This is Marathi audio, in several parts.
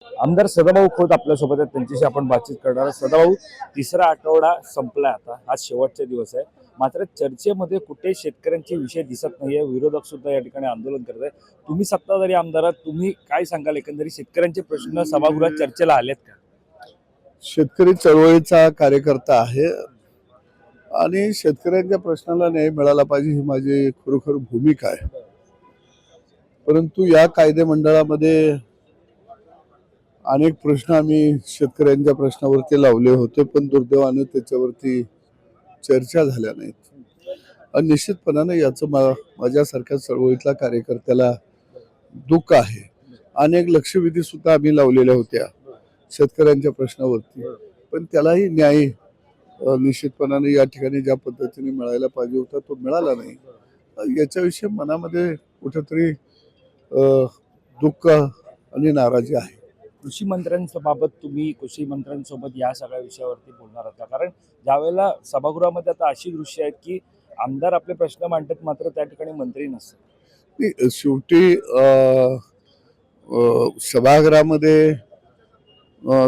आमदार सदाभाऊ खोत आपल्यासोबत आहेत, त्यांच्याशी आपण बातचीत करणार आहोत. सदाभाऊ, तिसरा आठवडा संपला, आता आज शेवटचा दिवस आहे. मात्र चर्चेमध्ये कुठे शेतकऱ्यांचे विषय दिसत नाहीये. विरोधक सुद्धा या ठिकाणी आंदोलन करत आहेत. तुम्ही सत्ताधारी आमदार आहात, तुम्ही काय सांगाल? एकंदरीत शेतकऱ्यांचे प्रश्न सभागृहात चर्चेला आलेत का? शेतकरी चळवळीचा कार्यकर्ता आहे आणि शेतकऱ्यांच्या प्रश्नाला न्याय मिळाला पाहिजे ही माझी खरोखर भूमिका आहे. परंतु या कायदे मंडळामध्ये अनेक प्रश्न आम्ही शेतकऱ्यांच्या प्रश्नावरती लावले होते, पण दुर्दैवाने त्याच्यावरती चर्चा झाल्या नाहीत. आणि निश्चितपणाने याचं माझ्यासारख्या चळवळीतल्या कार्यकर्त्याला दुःख आहे. अनेक लक्षवेधी सुद्धा आम्ही लावलेल्या होत्या शेतकऱ्यांच्या प्रश्नावरती, पण त्यालाही न्याय निश्चितपणाने या ठिकाणी ज्या पद्धतीने मिळायला पाहिजे होता तो मिळाला नाही. याच्याविषयी मनामध्ये कुठेतरी दुःख आणि नाराजी आहे. कृषी मंत्र्यांबाबत तुम्ही कृषी मंत्र्यांसोबत या सगळ्या विषयावरती बोलणार होता, कारण ज्यावेळेला सभागृहामध्ये आता अशी दृश्य आहेत की आमदार आपले प्रश्न मांडतात, मात्र त्या ठिकाणी मंत्री नसतात. शेवटी सभागृहामध्ये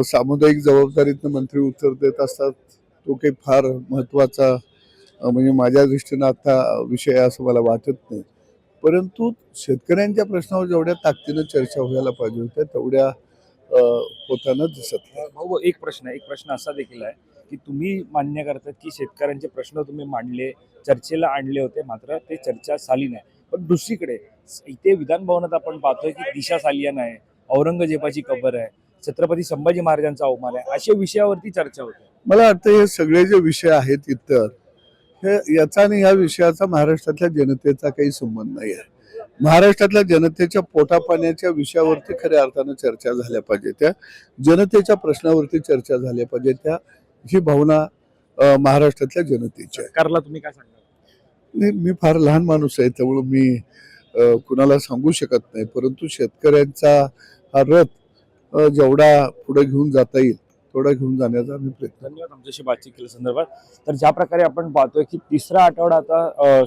सामुदायिक जबाबदारीतनं मंत्री उत्तर देत असतात. तो काही फार महत्वाचा म्हणजे माझ्या दृष्टीनं आता विषय असं मला वाटत नाही. परंतु शेतकऱ्यांच्या प्रश्नावर जेवढ्या ताकदीनं चर्चा व्हायला पाहिजे होत्या तेवढ्या होताना दिसत नाही. भाऊ, एक प्रश्न असा देखील आहे की तुम्ही मान्य करतात की शेतकऱ्यांचे प्रश्न तुम्ही मांडले, चर्चेला आणले होते, मात्र ते चर्चा झाली नाही. पण दुसरीकडे इथे विधान भवनात आपण पाहतोय की दिशा सालियान आहे, औरंगजेबाची कबर आहे, छत्रपती संभाजी महाराजांचा अवमान आहे, अशा विषयावरती चर्चा होते. मला वाटतं हे सगळे जे विषय आहेत इतर हे याचा आणि या विषयाचा महाराष्ट्रातल्या जनतेचा काही संबंध नाही आहे. महाराष्ट्रातल्या जनतेच्या पोटापाण्याच्या विषयावरती खऱ्या अर्थानं चर्चा झाल्या पाहिजे, त्या जनतेच्या प्रश्नावरती चर्चा झाल्या पाहिजे, त्या ही भावना महाराष्ट्रातल्या जनतेची आहे. सरकारला तुम्ही काय सांगाल? मी फार लहान माणूस आहे, त्यामुळे मी कुणाला सांगू शकत नाही. परंतु शेतकऱ्यांचा हा रथ जेवढा पुढे घेऊन जाता येईल तेवढा घेऊन जाण्याचा आम्ही प्रयत्न. धन्यवाद आमच्याशी बातचीत केल्या संदर्भात. तर ज्या प्रकारे आपण पाहतोय की तिसरा आठवडा आता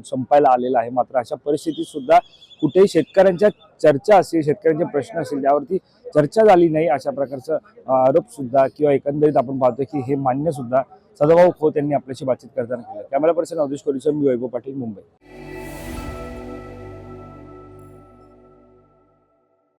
संपायला आलेला आहे, मात्र अशा परिस्थितीत सुद्धा कुठेही शेतकऱ्यांच्या चर्चा असेल, शेतकऱ्यांचे प्रश्न असेल त्यावरती चर्चा झाली नाही, अशा प्रकारचा आरोप सुद्धा किंवा एकंदरीत आपण पाहतोय की हे मान्य सुद्धा सदाभाऊ खोत यांनी आपल्याशी बातचीत करताना केलं. कॅमेरा पर्सन अवधेश कोरीसह मी वैभव पाटील, मुंबई.